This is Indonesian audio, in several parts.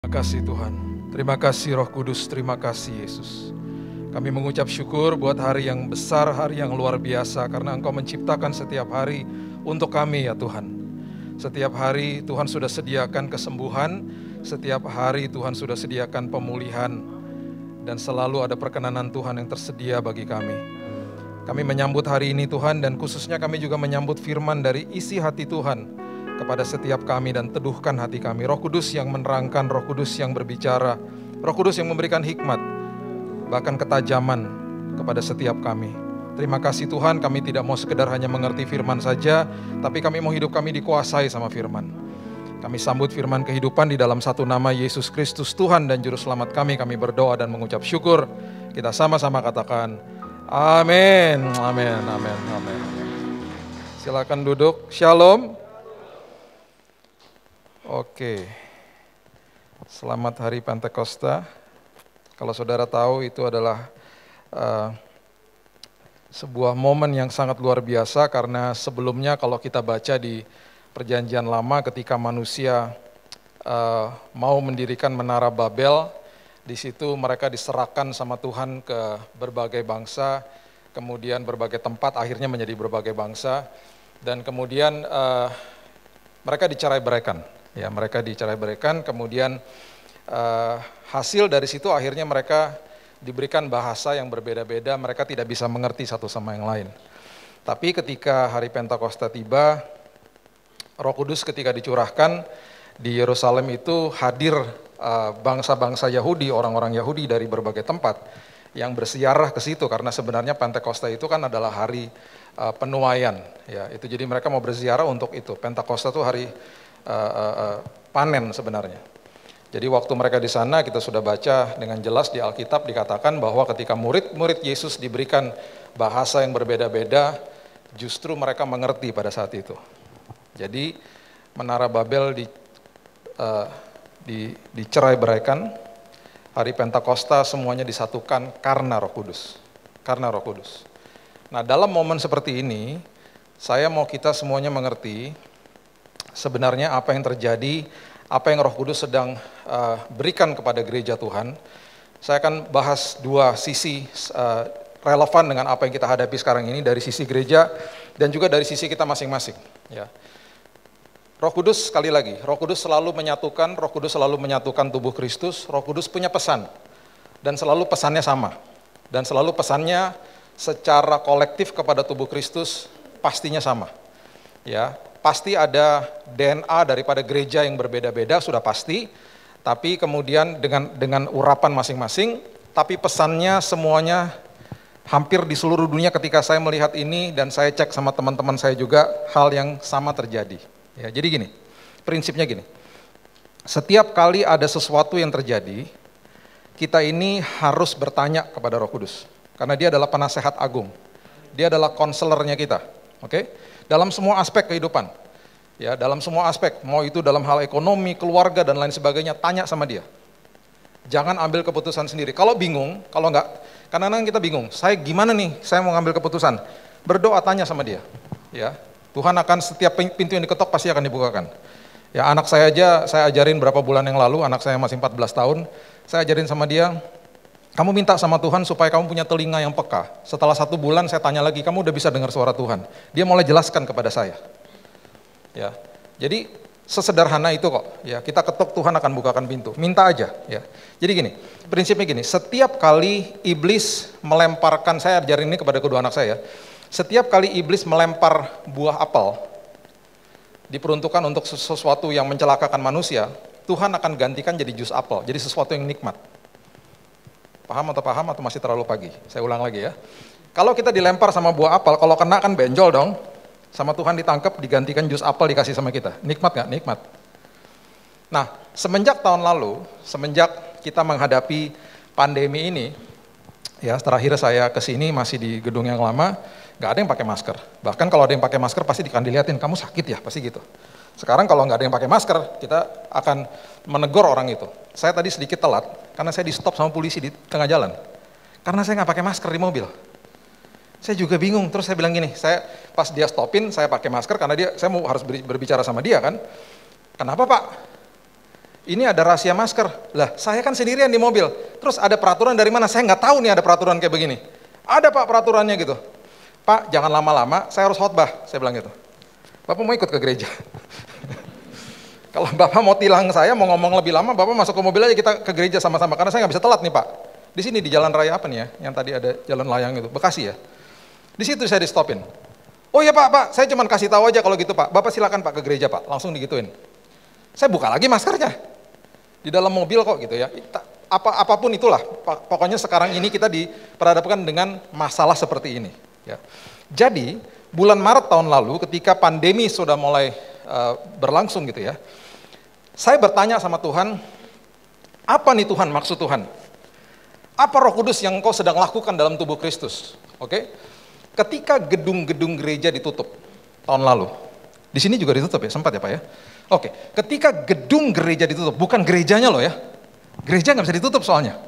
Terima kasih Tuhan, terima kasih Roh Kudus, terima kasih Yesus. Kami mengucap syukur buat hari yang besar, hari yang luar biasa, karena Engkau menciptakan setiap hari untuk kami ya Tuhan. Setiap hari Tuhan sudah sediakan kesembuhan, setiap hari Tuhan sudah sediakan pemulihan, dan selalu ada perkenanan Tuhan yang tersedia bagi kami. Kami menyambut hari ini Tuhan, dan khususnya kami juga menyambut firman dari isi hati Tuhan kepada setiap kami, dan teduhkan hati kami. Roh Kudus yang menerangkan, Roh Kudus yang berbicara, Roh Kudus yang memberikan hikmat, bahkan ketajaman kepada setiap kami. Terima kasih Tuhan, kami tidak mau sekedar hanya mengerti firman saja, tapi kami mau hidup kami dikuasai sama firman. Kami sambut firman kehidupan di dalam satu nama Yesus Kristus Tuhan dan Juru Selamat kami berdoa dan mengucap syukur. Kita sama-sama katakan, amin, amin, amin, amin. Silakan duduk, shalom. Oke, selamat hari Pentakosta. Kalau saudara tahu itu adalah sebuah momen yang sangat luar biasa, karena sebelumnya kalau kita baca di Perjanjian Lama ketika manusia mau mendirikan Menara Babel, di situ mereka diserahkan sama Tuhan ke berbagai bangsa, kemudian berbagai tempat, akhirnya menjadi berbagai bangsa, dan kemudian mereka dicerai-beraikan. Ya, mereka dicerai-beraikan, kemudian hasil dari situ akhirnya mereka diberikan bahasa yang berbeda-beda, mereka tidak bisa mengerti satu sama yang lain. Tapi ketika hari Pentakosta tiba, Roh Kudus ketika dicurahkan di Yerusalem itu hadir bangsa-bangsa Yahudi, orang-orang Yahudi dari berbagai tempat yang bersiarah ke situ, karena sebenarnya Pentakosta itu kan adalah hari penuaian. Ya, itu jadi mereka mau berziarah untuk itu. Pentakosta itu hari panen sebenarnya. Jadi waktu mereka di sana kita sudah baca dengan jelas di Alkitab dikatakan bahwa ketika murid-murid Yesus diberikan bahasa yang berbeda-beda, justru mereka mengerti pada saat itu. Jadi Menara Babel dicerai-beraikan, hari Pentakosta semuanya disatukan karena Roh Kudus. Karena Roh Kudus. Nah, dalam momen seperti ini, saya mau kita semuanya mengerti sebenarnya apa yang terjadi, apa yang Roh Kudus sedang berikan kepada gereja Tuhan. Saya akan bahas dua sisi relevan dengan apa yang kita hadapi sekarang ini, dari sisi gereja dan juga dari sisi kita masing-masing. Ya. Roh Kudus, sekali lagi, Roh Kudus selalu menyatukan, Roh Kudus selalu menyatukan tubuh Kristus. Roh Kudus punya pesan, dan selalu pesannya sama. Dan selalu pesannya secara kolektif kepada tubuh Kristus pastinya sama. Ya. Pasti ada DNA daripada gereja yang berbeda-beda, sudah pasti, tapi kemudian dengan urapan masing-masing, tapi pesannya semuanya hampir di seluruh dunia. Ketika saya melihat ini dan saya cek sama teman-teman saya juga, hal yang sama terjadi. Ya, jadi gini, prinsipnya gini, setiap kali ada sesuatu yang terjadi, kita ini harus bertanya kepada Roh Kudus, karena dia adalah penasehat agung, dia adalah konselornya kita, oke? Dalam semua aspek kehidupan, ya, dalam semua aspek, mau itu dalam hal ekonomi, keluarga, dan lain sebagainya, tanya sama dia. Jangan ambil keputusan sendiri. Kalau bingung, kalau enggak, kadang-kadang kita bingung, saya gimana nih, saya mau ngambil keputusan. Berdoa, tanya sama dia. Ya, Tuhan akan setiap pintu yang diketok pasti akan dibukakan. Ya, anak saya aja, saya ajarin berapa bulan yang lalu, anak saya masih 14 tahun, saya ajarin sama dia, kamu minta sama Tuhan supaya kamu punya telinga yang peka. Setelah 1 bulan saya tanya lagi, kamu udah bisa dengar suara Tuhan? Dia mulai jelaskan kepada saya. Ya, jadi sesederhana itu kok. Ya, kita ketuk, Tuhan akan bukakan pintu. Minta aja. Ya, jadi gini, prinsipnya gini. Setiap kali iblis melemparkan, saya ajarin ini kepada kedua anak saya. Setiap kali iblis melempar buah apel, diperuntukkan untuk sesuatu yang mencelakakan manusia, Tuhan akan gantikan jadi jus apel, jadi sesuatu yang nikmat. Paham atau masih terlalu pagi? Saya ulang lagi ya. Kalau kita dilempar sama buah apel, kalau kena kan benjol dong. Sama Tuhan ditangkap, digantikan jus apel dikasih sama kita. Nikmat nggak? Nikmat. Nah, semenjak tahun lalu, semenjak kita menghadapi pandemi ini, ya terakhir saya kesini masih di gedung yang lama, nggak ada yang pakai masker. Bahkan kalau ada yang pakai masker pasti akan dilihatin, kamu sakit ya, pasti gitu. Sekarang kalau nggak ada yang pakai masker, kita akan menegur orang itu. Saya tadi sedikit telat, karena saya di stop sama polisi di tengah jalan. Karena saya nggak pakai masker di mobil. Saya juga bingung, terus saya bilang gini, saya pas dia stopin, saya pakai masker karena saya harus berbicara sama dia kan. Kenapa Pak? ini ada rahasia masker. Lah, saya kan sendirian di mobil. Terus ada peraturan dari mana? Saya nggak tahu nih ada peraturan kayak begini. Ada Pak peraturannya gitu. Pak, jangan lama-lama, saya harus khotbah. Saya bilang gitu. Bapak mau ikut ke gereja? Kalau Bapak mau tilang saya, mau ngomong lebih lama, Bapak masuk ke mobil aja, kita ke gereja sama-sama. Karena saya nggak bisa telat nih Pak. Di sini di jalan raya apa nih ya? Yang tadi ada jalan layang itu, Bekasi ya. Di situ saya di stopin. Oh iya Pak, saya cuma kasih tahu aja kalau gitu Pak. Bapak silakan Pak ke gereja Pak, langsung digituin. Saya buka lagi maskernya. Di dalam mobil kok gitu ya. Apapun itulah, pokoknya sekarang ini kita diperhadapkan dengan masalah seperti ini. Ya. Jadi, bulan Maret tahun lalu ketika pandemi sudah mulai berlangsung gitu ya, saya bertanya sama Tuhan, apa nih Tuhan maksud Tuhan? Apa Roh Kudus yang Engkau sedang lakukan dalam tubuh Kristus? Oke? Ketika gedung-gedung gereja ditutup tahun lalu, di sini juga ditutup ya, sempat ya Pak ya? Oke, ketika gedung gereja ditutup, bukan gerejanya loh ya, gereja nggak bisa ditutup soalnya.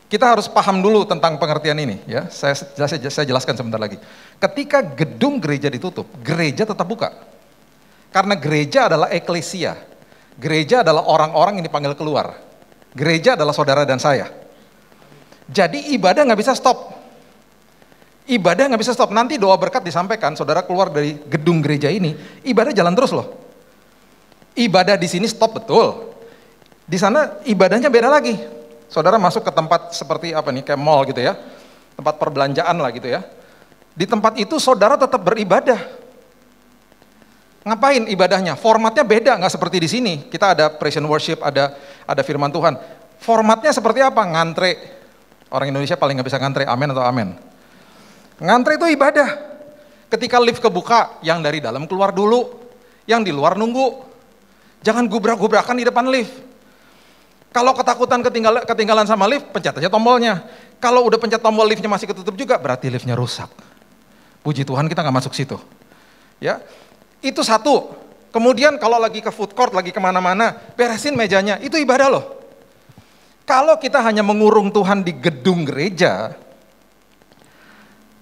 Kita harus paham dulu tentang pengertian ini ya, saya jelaskan sebentar lagi. Ketika gedung gereja ditutup, gereja tetap buka. Karena gereja adalah eklesia, gereja adalah orang-orang yang dipanggil keluar. Gereja adalah saudara dan saya. Jadi ibadah nggak bisa stop. Ibadah nggak bisa stop, nanti doa berkat disampaikan, saudara keluar dari gedung gereja ini, ibadah jalan terus loh. Ibadah di sini stop betul, di sana ibadahnya beda lagi. Saudara masuk ke tempat seperti apa nih, kayak mall gitu ya, tempat perbelanjaan lah gitu ya. Di tempat itu saudara tetap beribadah. Ngapain ibadahnya? Formatnya beda, nggak seperti di sini. Kita ada praise and worship, ada firman Tuhan. Formatnya seperti apa? Ngantre. Orang Indonesia paling nggak bisa ngantre, amin atau amin. Ngantre itu ibadah. Ketika lift kebuka, yang dari dalam keluar dulu, yang di luar nunggu. Jangan gubrak-gubrakan di depan lift. Kalau ketakutan ketinggalan sama lift, pencet aja tombolnya. Kalau udah pencet tombol liftnya masih ketutup juga, berarti liftnya rusak. Puji Tuhan kita nggak masuk situ. Ya, itu satu. Kemudian kalau lagi ke food court, lagi kemana-mana, beresin mejanya, itu ibadah loh. Kalau kita hanya mengurung Tuhan di gedung gereja,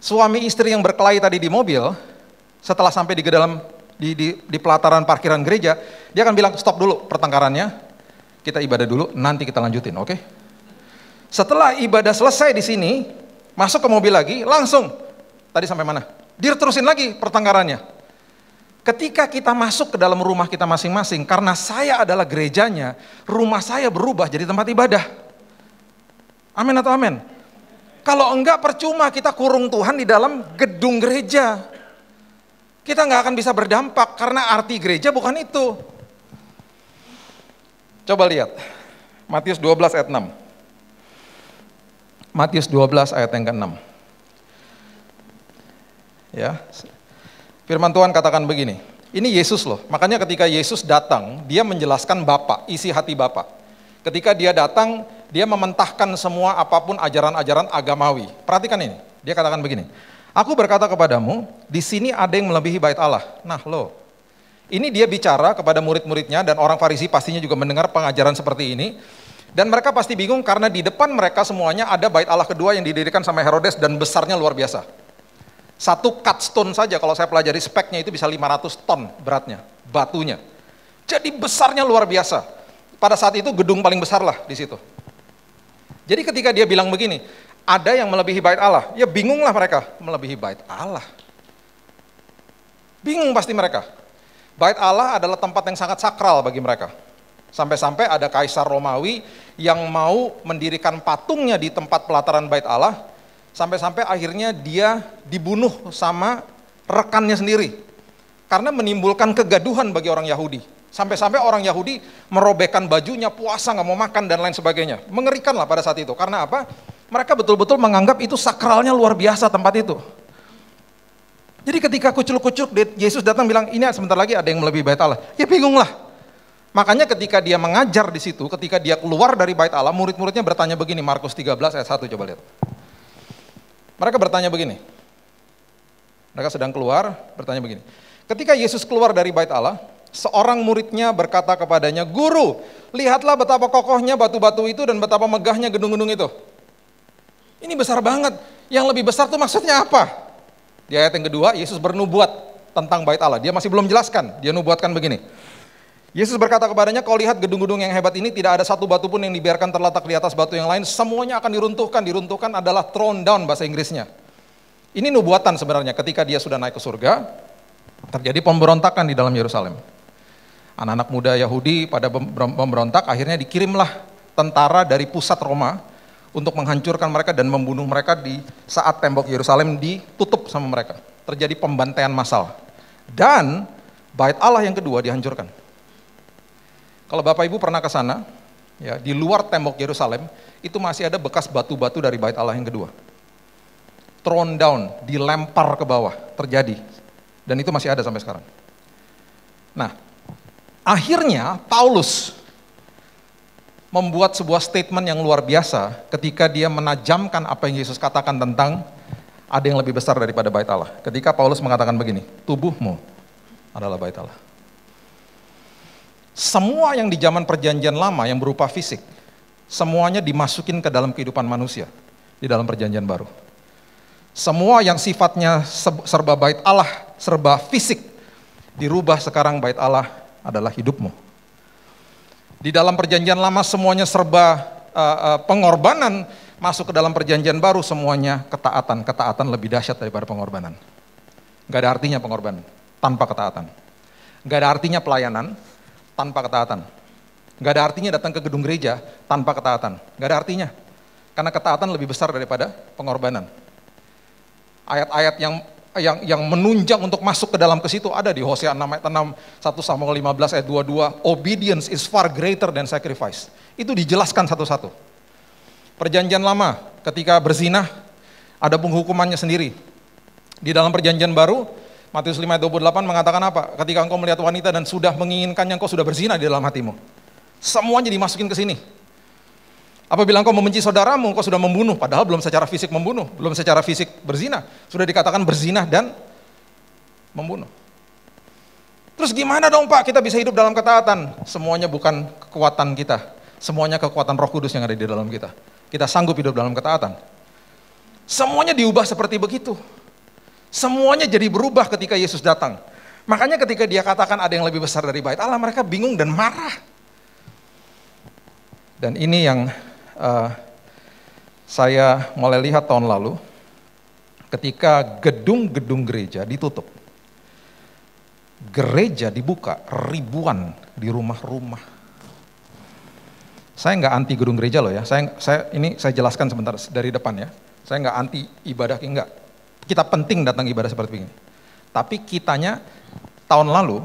suami istri yang berkelahi tadi di mobil, setelah sampai di pelataran parkiran gereja, dia akan bilang stop dulu pertengkarannya, kita ibadah dulu, nanti kita lanjutin, oke? Setelah ibadah selesai di sini, masuk ke mobil lagi, langsung, tadi sampai mana? Diterusin lagi pertengkarannya. Ketika kita masuk ke dalam rumah kita masing-masing, karena saya adalah gerejanya, rumah saya berubah jadi tempat ibadah. Amin atau amin? Kalau enggak percuma kita kurung Tuhan di dalam gedung gereja. Kita nggak akan bisa berdampak karena arti gereja bukan itu. Coba lihat, Matius 12 ayat 6. Matius 12 ayat yang ke-6. Ya, firman Tuhan katakan begini, ini Yesus loh, makanya ketika Yesus datang, dia menjelaskan Bapa, isi hati Bapa. Ketika dia datang, dia mementahkan semua apapun ajaran-ajaran agamawi. Perhatikan ini, dia katakan begini, aku berkata kepadamu, di sini ada yang melebihi bait Allah. Nah loh, ini dia bicara kepada murid-muridnya dan orang Farisi pastinya juga mendengar pengajaran seperti ini. Dan mereka pasti bingung karena di depan mereka semuanya ada bait Allah kedua yang didirikan sama Herodes dan besarnya luar biasa. Satu cut stone saja kalau saya pelajari speknya itu bisa 500 ton beratnya, batunya. Jadi besarnya luar biasa. Pada saat itu gedung paling besar lah di situ. Jadi ketika dia bilang begini, ada yang melebihi bait Allah, ya bingunglah mereka, melebihi bait Allah. Bingung pasti mereka. Bait Allah adalah tempat yang sangat sakral bagi mereka. Sampai-sampai ada kaisar Romawi yang mau mendirikan patungnya di tempat pelataran bait Allah, sampai-sampai akhirnya dia dibunuh sama rekannya sendiri. Karena menimbulkan kegaduhan bagi orang Yahudi. Sampai-sampai orang Yahudi merobekkan bajunya, puasa, nggak mau makan, dan lain sebagainya. Mengerikan lah pada saat itu. Karena apa? Mereka betul-betul menganggap itu sakralnya luar biasa tempat itu. Jadi ketika kucuk-kucuk, Yesus datang bilang, ini sebentar lagi ada yang melebihi bait Allah. Ya bingung lah. Makanya ketika dia mengajar di situ, ketika dia keluar dari bait Allah, murid-muridnya bertanya begini, Markus 13 ayat 1, coba lihat. Mereka bertanya begini. Mereka sedang keluar, bertanya begini. Ketika Yesus keluar dari bait Allah, seorang muridnya berkata kepadanya, Guru, lihatlah betapa kokohnya batu-batu itu dan betapa megahnya gedung-gedung itu. Ini besar banget. Yang lebih besar tuh maksudnya apa? Di ayat yang kedua, Yesus bernubuat tentang bait Allah. Dia masih belum jelaskan. Dia nubuatkan begini. Yesus berkata kepadanya, kau lihat gedung-gedung yang hebat ini, tidak ada satu batu pun yang dibiarkan terletak di atas batu yang lain, semuanya akan diruntuhkan. Diruntuhkan adalah thrown down bahasa Inggrisnya. Ini nubuatan sebenarnya, ketika dia sudah naik ke surga, terjadi pemberontakan di dalam Yerusalem. Anak-anak muda Yahudi pada pemberontak, akhirnya dikirimlah tentara dari pusat Roma untuk menghancurkan mereka dan membunuh mereka di saat tembok Yerusalem ditutup sama mereka. Terjadi pembantaian massal. Dan bait Allah yang kedua dihancurkan. Kalau Bapak Ibu pernah ke sana, ya, di luar tembok Yerusalem, itu masih ada bekas batu-batu dari bait Allah yang kedua. Thrown down, dilempar ke bawah, terjadi. Dan itu masih ada sampai sekarang. Nah, akhirnya Paulus membuat sebuah statement yang luar biasa ketika dia menajamkan apa yang Yesus katakan tentang ada yang lebih besar daripada bait Allah. Ketika Paulus mengatakan begini, tubuhmu adalah bait Allah. Semua yang di zaman perjanjian lama yang berupa fisik, semuanya dimasukin ke dalam kehidupan manusia di dalam perjanjian baru. Semua yang sifatnya serba bait Allah, serba fisik, dirubah sekarang bait Allah adalah hidupmu. Di dalam perjanjian lama semuanya serba pengorbanan, masuk ke dalam perjanjian baru semuanya ketaatan. Ketaatan lebih dahsyat daripada pengorbanan. Gak ada artinya pengorbanan tanpa ketaatan. Gak ada artinya pelayanan tanpa ketaatan. Gak ada artinya datang ke gedung gereja tanpa ketaatan. Gak ada artinya. Karena ketaatan lebih besar daripada pengorbanan. Ayat-ayat yang menunjang untuk masuk ke dalam ke situ ada di Hosea 6 ayat 6, 1 Samuel 15 ayat 22, obedience is far greater than sacrifice. Itu dijelaskan satu-satu. Perjanjian lama ketika berzina ada penghukumannya sendiri. Di dalam perjanjian baru Matius 5 ayat 28 mengatakan apa? Ketika engkau melihat wanita dan sudah menginginkannya, engkau sudah berzina di dalam hatimu. Semuanya dimasukin ke sini. Apabila engkau membenci saudaramu, engkau sudah membunuh. Padahal belum secara fisik membunuh, belum secara fisik berzina. Sudah dikatakan berzina dan membunuh. Terus gimana dong Pak kita bisa hidup dalam ketaatan? Semuanya bukan kekuatan kita. Semuanya kekuatan Roh Kudus yang ada di dalam kita. Kita sanggup hidup dalam ketaatan. Semuanya diubah seperti begitu. Semuanya jadi berubah ketika Yesus datang. Makanya ketika dia katakan ada yang lebih besar dari bait Allah, mereka bingung dan marah. Dan ini yang saya mulai lihat tahun lalu, ketika gedung-gedung gereja ditutup. Gereja dibuka ribuan di rumah-rumah. Saya nggak anti gedung gereja loh ya, saya jelaskan sebentar dari depan ya. Saya nggak anti ibadah, enggak. Kita penting datang ibadah seperti ini. Tapi kitanya tahun lalu,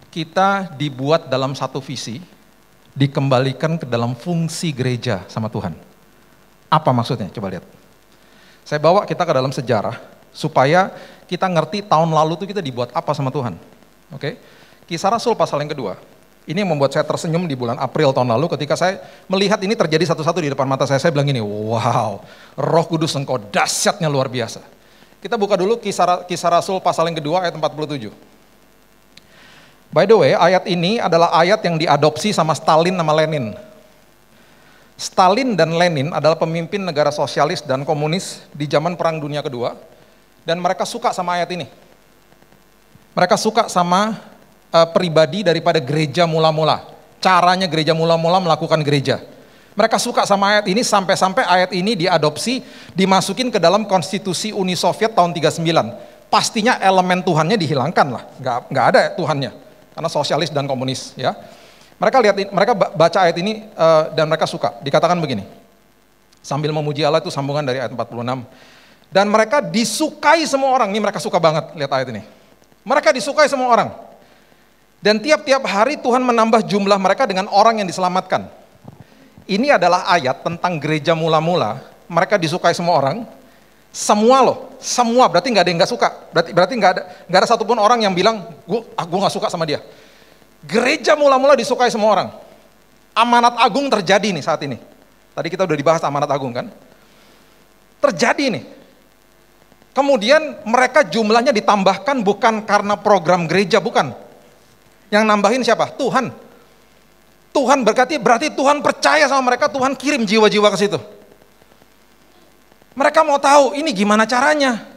kita dibuat dalam satu visi, dikembalikan ke dalam fungsi gereja sama Tuhan. Apa maksudnya? Coba lihat. Saya bawa kita ke dalam sejarah, supaya kita ngerti tahun lalu itu kita dibuat apa sama Tuhan. Oke? Kisah Rasul pasal yang kedua. Ini yang membuat saya tersenyum di bulan April tahun lalu ketika saya melihat ini terjadi satu-satu di depan mata saya bilang gini, wow, Roh Kudus engkau dahsyatnya luar biasa. Kita buka dulu kisah Rasul pasal yang kedua ayat 47. By the way, ayat ini adalah ayat yang diadopsi sama Stalin sama Lenin. Stalin dan Lenin adalah pemimpin negara sosialis dan komunis di zaman Perang Dunia Kedua, dan mereka suka sama ayat ini. Mereka suka sama pribadi daripada gereja mula-mula. Caranya gereja mula-mula melakukan gereja. Mereka suka sama ayat ini sampai-sampai ayat ini diadopsi, dimasukin ke dalam konstitusi Uni Soviet tahun 39. Pastinya elemen Tuhannya dihilangkan lah, nggak ada Tuhannya, karena sosialis dan komunis ya. Mereka baca ayat ini dan mereka suka. Dikatakan begini, sambil memuji Allah, itu sambungan dari ayat 46. Dan mereka disukai semua orang, ini mereka suka banget lihat ayat ini. Mereka disukai semua orang. Dan tiap-tiap hari Tuhan menambah jumlah mereka dengan orang yang diselamatkan. Ini adalah ayat tentang gereja mula-mula, mereka disukai semua orang. Semua loh, semua, berarti nggak ada yang nggak suka. Berarti nggak ada satupun orang yang bilang, gue nggak suka sama dia. Gereja mula-mula disukai semua orang. Amanat agung terjadi nih saat ini. Tadi kita udah dibahas amanat agung kan. Terjadi nih. Kemudian mereka jumlahnya ditambahkan bukan karena program gereja, bukan. Yang nambahin siapa? Tuhan. Tuhan berarti Tuhan percaya sama mereka, Tuhan kirim jiwa-jiwa ke situ. Mereka mau tahu ini gimana caranya.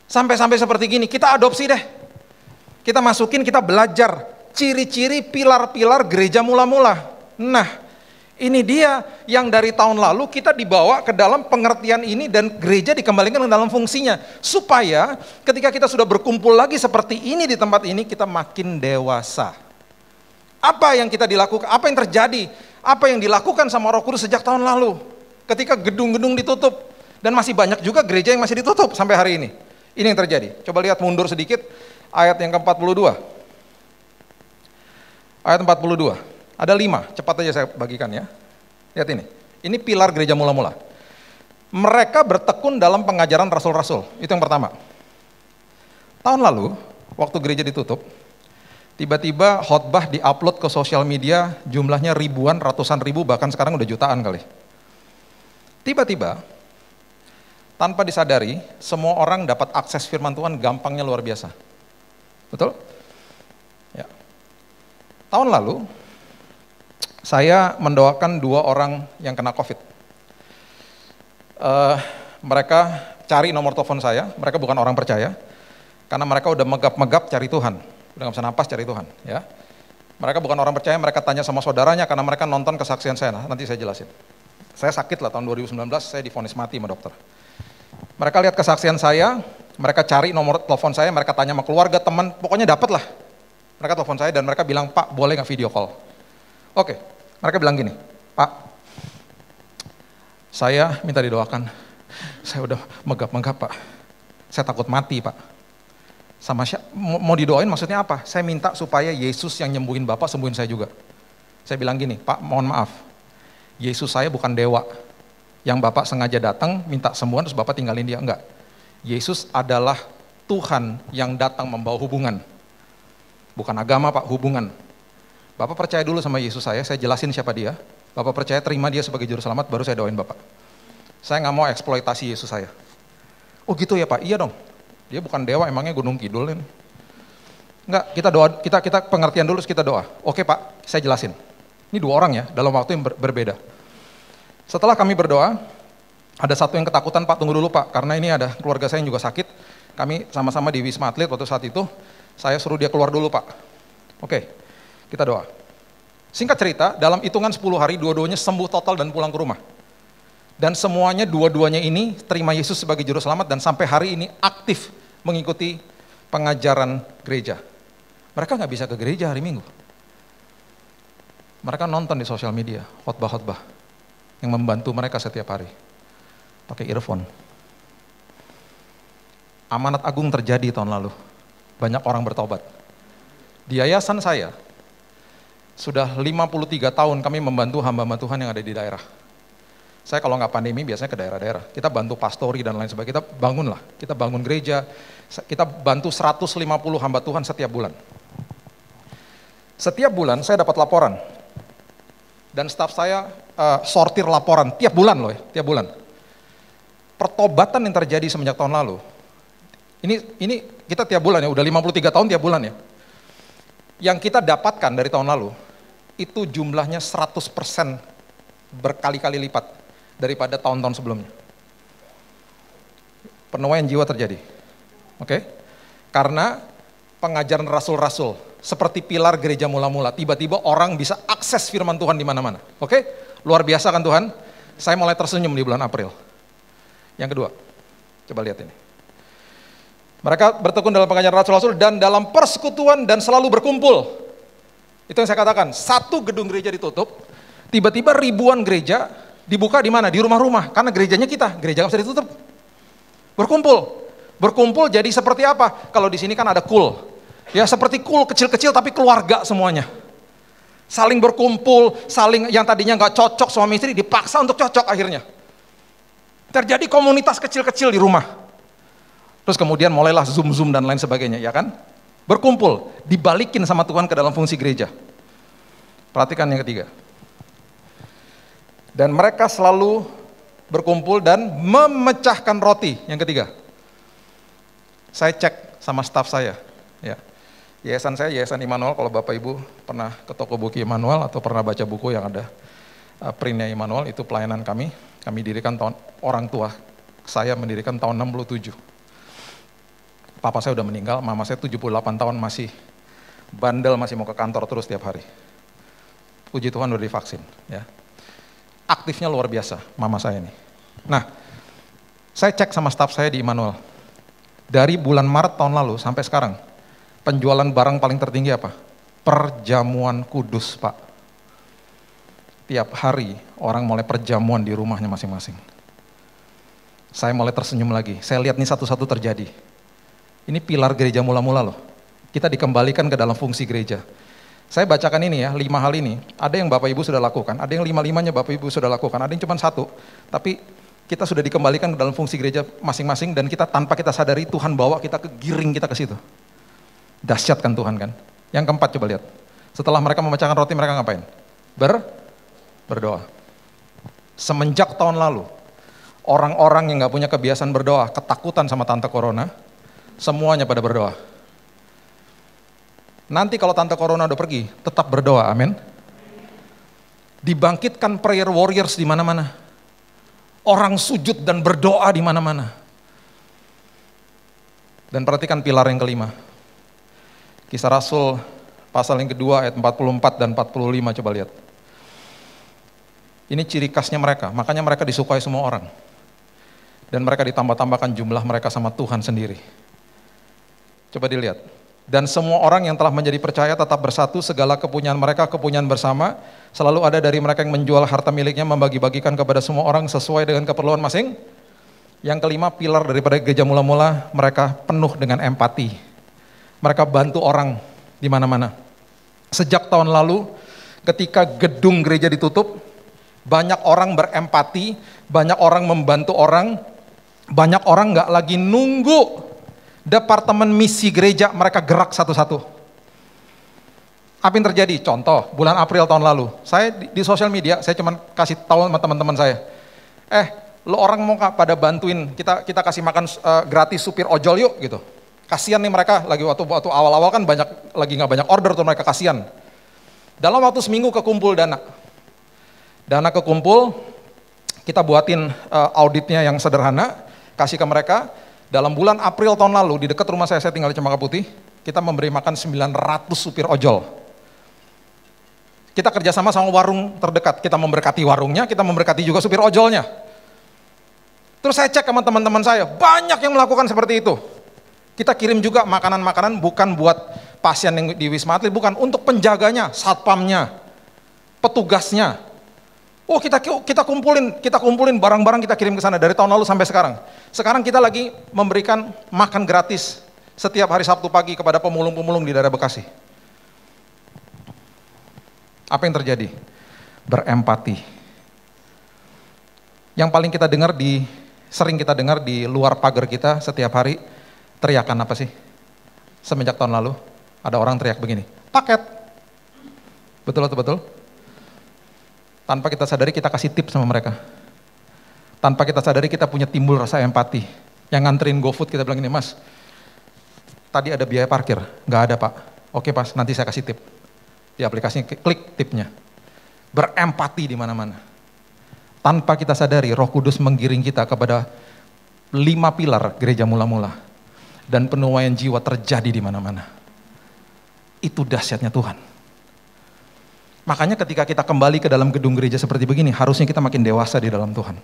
Sampai seperti gini, kita adopsi deh. Kita masukin, kita belajar ciri-ciri pilar-pilar gereja mula-mula. Nah, ini dia yang dari tahun lalu kita dibawa ke dalam pengertian ini dan gereja dikembalikan ke dalam fungsinya. Supaya ketika kita sudah berkumpul lagi seperti ini di tempat ini, kita makin dewasa. Apa yang kita dilakukan, apa yang terjadi, apa yang dilakukan sama Roh Kudus sejak tahun lalu. Ketika gedung-gedung ditutup, dan masih banyak juga gereja yang masih ditutup sampai hari ini. Ini yang terjadi. Coba lihat mundur sedikit, ayat yang ke-42. Ayat 42. Ada 5, cepat aja saya bagikan ya. Lihat ini. Ini pilar gereja mula-mula. Mereka bertekun dalam pengajaran rasul-rasul. Itu yang pertama. Tahun lalu, waktu gereja ditutup, tiba-tiba khotbah diupload ke sosial media, jumlahnya ribuan, ratusan ribu, bahkan sekarang udah jutaan kali. Tiba-tiba, tanpa disadari, semua orang dapat akses firman Tuhan gampangnya luar biasa. Betul? Ya. Tahun lalu, saya mendoakan 2 orang yang kena COVID. Mereka cari nomor telepon saya, mereka bukan orang percaya, karena mereka udah megap-megap cari Tuhan, udah gak bisa napas cari Tuhan. Ya. Mereka bukan orang percaya, mereka tanya sama saudaranya karena mereka nonton kesaksian saya, nanti saya jelasin. Saya sakit lah tahun 2019, saya divonis mati sama dokter. Mereka lihat kesaksian saya, mereka cari nomor telepon saya, mereka tanya sama keluarga, teman, pokoknya dapat lah. Mereka telepon saya dan mereka bilang, Pak boleh gak video call? Oke, mereka bilang gini, Pak, saya minta didoakan, saya udah megap-megap Pak, saya takut mati Pak. Sama mau didoain maksudnya apa? Saya minta supaya Yesus yang nyembuhin Bapak, sembuhin saya juga. Saya bilang gini, Pak mohon maaf, Yesus saya bukan dewa, yang Bapak sengaja datang, minta sembuhan, terus Bapak tinggalin dia, enggak. Yesus adalah Tuhan yang datang membawa hubungan. Bukan agama Pak, hubungan. Bapak percaya dulu sama Yesus saya jelasin siapa dia. Bapak percaya, terima dia sebagai juru selamat, baru saya doain Bapak. Saya nggak mau eksploitasi Yesus saya. Oh gitu ya Pak, iya dong. Dia bukan dewa, emangnya Gunung Kidul ini. Enggak, kita doa, kita pengertian dulu, kita doa. Oke Pak, saya jelasin. Ini 2 orang ya, dalam waktu yang berbeda. Setelah kami berdoa, ada satu yang ketakutan, Pak tunggu dulu Pak, karena ini ada keluarga saya yang juga sakit, kami sama-sama di Wisma Atlet waktu saat itu, saya suruh dia keluar dulu Pak. Oke, kita doa. Singkat cerita, dalam hitungan 10 hari, dua-duanya sembuh total dan pulang ke rumah. Dan semuanya, dua-duanya ini terima Yesus sebagai juru selamat dan sampai hari ini aktif mengikuti pengajaran gereja. Mereka nggak bisa ke gereja hari Minggu. Mereka nonton di sosial media, khotbah-khotbah yang membantu mereka setiap hari. Pakai earphone. Amanat agung terjadi tahun lalu. Banyak orang bertobat. Di yayasan saya, sudah 53 tahun kami membantu hamba-hamba Tuhan yang ada di daerah. Saya kalau nggak pandemi biasanya ke daerah-daerah. Kita bantu pastori dan lain sebagainya. Kita bangun lah. Kita bangun gereja. Kita bantu 150 hamba Tuhan setiap bulan. Setiap bulan saya dapat laporan. Dan staf saya sortir laporan tiap bulan loh ya, tiap bulan. Pertobatan yang terjadi semenjak tahun lalu. Ini kita tiap bulan ya, udah 53 tahun tiap bulan ya. Yang kita dapatkan dari tahun lalu, itu jumlahnya 100% berkali-kali lipat daripada tahun-tahun sebelumnya. Penuaian jiwa terjadi. Oke? Karena pengajaran rasul-rasul, seperti pilar gereja mula-mula, tiba-tiba orang bisa akses firman Tuhan di mana-mana. Oke? Luar biasa kan Tuhan? Saya mulai tersenyum di bulan April. Yang kedua, coba lihat ini. Mereka bertekun dalam pengajaran rasul-rasul dan dalam persekutuan dan selalu berkumpul. Itu yang saya katakan, satu gedung gereja ditutup, tiba-tiba ribuan gereja dibuka di mana? Di rumah-rumah, karena gerejanya kita, gereja nggak bisa ditutup. Berkumpul jadi seperti apa? Kalau di sini kan ada kul. Ya seperti kul kecil-kecil tapi keluarga semuanya. Saling berkumpul, saling yang tadinya nggak cocok suami istri dipaksa untuk cocok akhirnya. Terjadi komunitas kecil-kecil di rumah. Terus kemudian mulailah Zoom dan lain sebagainya, ya kan? Berkumpul, dibalikin sama Tuhan ke dalam fungsi gereja. Perhatikan yang ketiga. Dan mereka selalu berkumpul dan memecahkan roti, yang ketiga. Saya cek sama staf saya, ya. Yayasan saya, Yayasan Immanuel, kalau Bapak Ibu pernah ke toko buku Immanuel atau pernah baca buku yang ada printnya Immanuel, itu pelayanan kami. Kami dirikan orang tua saya mendirikan tahun 67. Papa saya udah meninggal, mama saya 78 tahun masih Bandel masih mau ke kantor terus tiap hari. Puji Tuhan udah divaksin. Ya. Aktifnya luar biasa, mama saya ini. Nah, saya cek sama staf saya di Immanuel. Dari bulan Maret tahun lalu sampai sekarang, penjualan barang paling tertinggi apa? Perjamuan kudus, Pak. Tiap hari orang mulai perjamuan di rumahnya masing-masing. Saya mulai tersenyum lagi. Saya lihat nih satu-satu terjadi. Ini pilar gereja mula-mula loh. Kita dikembalikan ke dalam fungsi gereja. Saya bacakan ini ya, 5 hal ini. Ada yang Bapak Ibu sudah lakukan, ada yang 5-5-nya Bapak Ibu sudah lakukan, ada yang cuma 1. Tapi kita sudah dikembalikan ke dalam fungsi gereja masing-masing dan kita tanpa kita sadari Tuhan bawa kita giring kita ke situ. Dahsyat kan Tuhan kan? Yang keempat coba lihat. Setelah mereka memecahkan roti mereka ngapain? Berdoa. Semenjak tahun lalu, orang-orang yang gak punya kebiasaan berdoa, ketakutan sama tante corona, semuanya pada berdoa. Nanti kalau tante corona udah pergi, tetap berdoa, amin. Dibangkitkan prayer warriors di mana-mana. Orang sujud dan berdoa di mana-mana. Dan perhatikan pilar yang kelima. Kisah Rasul pasal yang kedua ayat 44 dan 45 coba lihat. Ini ciri khasnya mereka, makanya mereka disukai semua orang. Dan mereka ditambah-tambahkan jumlah mereka sama Tuhan sendiri. Coba dilihat. Dan semua orang yang telah menjadi percaya tetap bersatu, segala kepunyaan mereka kepunyaan bersama, selalu ada dari mereka yang menjual harta miliknya, membagi-bagikan kepada semua orang sesuai dengan keperluan masing. Yang kelima, pilar daripada gereja mula-mula, mereka penuh dengan empati. Mereka bantu orang di mana-mana. Sejak tahun lalu, ketika gedung gereja ditutup, banyak orang berempati, banyak orang membantu orang, banyak orang gak lagi nunggu departemen misi gereja, mereka gerak satu-satu. Apa yang terjadi? Contoh, bulan April tahun lalu, saya di sosial media, saya cuma kasih tahu sama teman-teman saya, lo orang mau pada bantuin, kita kasih makan gratis supir ojol yuk gitu. Kasian nih mereka, lagi waktu awal-awal kan lagi nggak banyak order tuh mereka, kasian. Dalam waktu seminggu kekumpul dana kekumpul, kita buatin auditnya yang sederhana, kasih ke mereka. Dalam bulan April tahun lalu, di dekat rumah saya tinggal di Cempaka Putih, kita memberi makan 900 supir ojol. Kita kerjasama sama warung terdekat, kita memberkati warungnya, kita memberkati juga supir ojolnya. Terus saya cek sama teman-teman saya, banyak yang melakukan seperti itu. Kita kirim juga makanan-makanan bukan buat pasien yang di Wisma Atlet, bukan, untuk penjaganya, satpamnya, petugasnya. Oh kita kumpulin barang-barang, kita kirim ke sana dari tahun lalu sampai sekarang. Sekarang kita lagi memberikan makan gratis setiap hari Sabtu pagi kepada pemulung-pemulung di daerah Bekasi. Apa yang terjadi? Berempati. Yang paling kita dengar sering kita dengar di luar pagar kita setiap hari, teriakan apa sih? Semenjak tahun lalu ada orang teriak begini, paket. Betul atau betul? Tanpa kita sadari kita kasih tips sama mereka. Tanpa kita sadari kita punya timbul rasa empati. Yang nganterin GoFood kita bilang ini, Mas, tadi ada biaya parkir. Nggak ada Pak. Oke Pas, nanti saya kasih tip. Di aplikasinya klik tipnya. Berempati di mana-mana. Tanpa kita sadari Roh Kudus menggiring kita kepada 5 pilar gereja mula-mula. Dan penuaian jiwa terjadi di mana-mana. Itu dahsyatnya Tuhan. Makanya ketika kita kembali ke dalam gedung gereja seperti begini, harusnya kita makin dewasa di dalam Tuhan.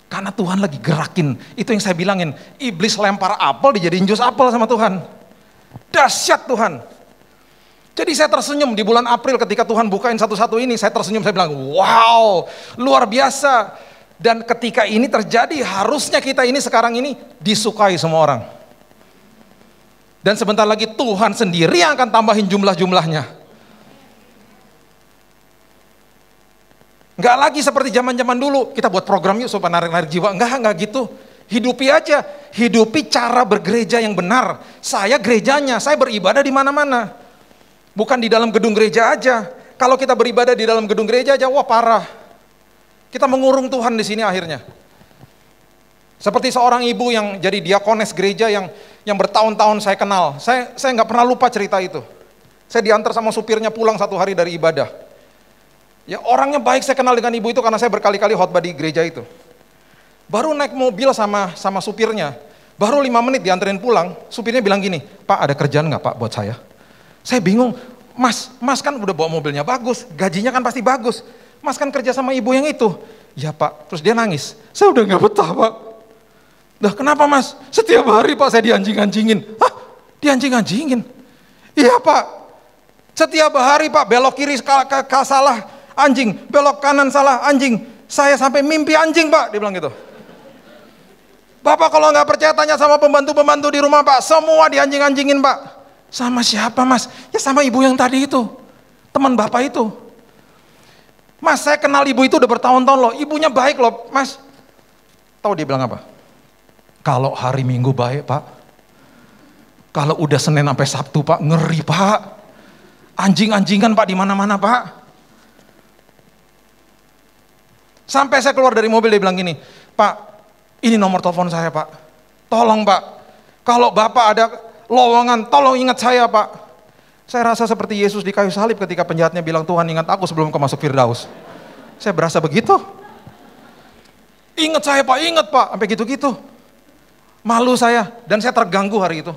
Karena Tuhan lagi gerakin, itu yang saya bilangin, iblis lempar apel dijadiin jus apel sama Tuhan. Dahsyat Tuhan. Jadi saya tersenyum di bulan April ketika Tuhan bukain satu-satu ini, saya tersenyum, saya bilang, wow, luar biasa. Dan ketika ini terjadi, harusnya kita ini sekarang ini disukai semua orang. Dan sebentar lagi Tuhan sendiri yang akan tambahin jumlah-jumlahnya. Enggak lagi seperti zaman-zaman dulu, kita buat program yuk supaya narik-narik jiwa. Enggak gitu. Hidupi aja, hidupi cara bergereja yang benar. Saya gerejanya, saya beribadah di mana-mana. Bukan di dalam gedung gereja aja. Kalau kita beribadah di dalam gedung gereja aja, wah parah. Kita mengurung Tuhan di sini akhirnya. Seperti seorang ibu yang jadi diakones gereja yang bertahun-tahun saya kenal. Saya nggak pernah lupa cerita itu. Saya diantar sama supirnya pulang satu hari dari ibadah. Ya orangnya baik, saya kenal dengan ibu itu karena saya berkali-kali khotbah di gereja itu. Baru naik mobil sama supirnya, baru 5 menit dianterin pulang, supirnya bilang gini, Pak ada kerjaan nggak Pak buat saya? Saya bingung, mas kan udah bawa mobilnya bagus, gajinya kan pasti bagus. Mas kan kerja sama ibu yang itu. Ya Pak, terus dia nangis. Saya udah gak betah Pak. Lah kenapa mas? Setiap hari Pak saya dianjing-anjingin. Hah? Dianjing-anjingin? Iya Pak. Setiap hari Pak belok kiri salah anjing, belok kanan salah anjing. Saya sampai mimpi anjing Pak, dia bilang gitu. Bapak kalau nggak percaya tanya sama pembantu-pembantu di rumah Pak, semua dianjing-anjingin Pak. Sama siapa mas? Ya sama ibu yang tadi itu, teman Bapak itu. Mas saya kenal ibu itu udah bertahun-tahun loh, ibunya baik loh mas. Tahu dia bilang apa? Kalau hari Minggu baik Pak, kalau udah Senin sampai Sabtu Pak, ngeri Pak. Anjing-anjingan Pak di mana-mana Pak. Sampai saya keluar dari mobil dia bilang gini, Pak, ini nomor telepon saya Pak. Tolong Pak, kalau Bapak ada lowongan, tolong ingat saya Pak. Saya rasa seperti Yesus di kayu salib ketika penjahatnya bilang, Tuhan ingat aku sebelum kau masuk Firdaus. Saya berasa begitu. Ingat saya Pak, ingat Pak, sampai gitu-gitu. Malu saya, dan saya terganggu hari itu.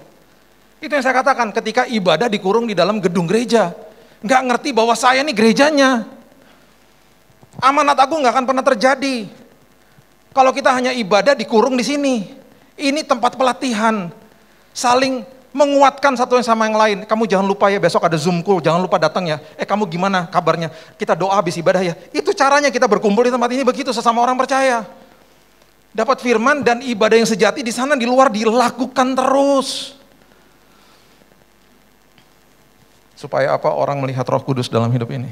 Itu yang saya katakan, ketika ibadah dikurung di dalam gedung gereja. Nggak ngerti bahwa saya ini gerejanya. Amanat agung nggak akan pernah terjadi. Kalau kita hanya ibadah dikurung di sini. Ini tempat pelatihan. Saling menguatkan satu yang sama yang lain. Kamu jangan lupa ya, besok ada Zoom call, jangan lupa datang ya. Kamu gimana kabarnya? Kita doa habis ibadah ya. Itu caranya kita berkumpul di tempat ini begitu, sesama orang percaya. Dapat firman dan ibadah yang sejati di sana, di luar dilakukan terus. Supaya apa? Orang melihat Roh Kudus dalam hidup ini.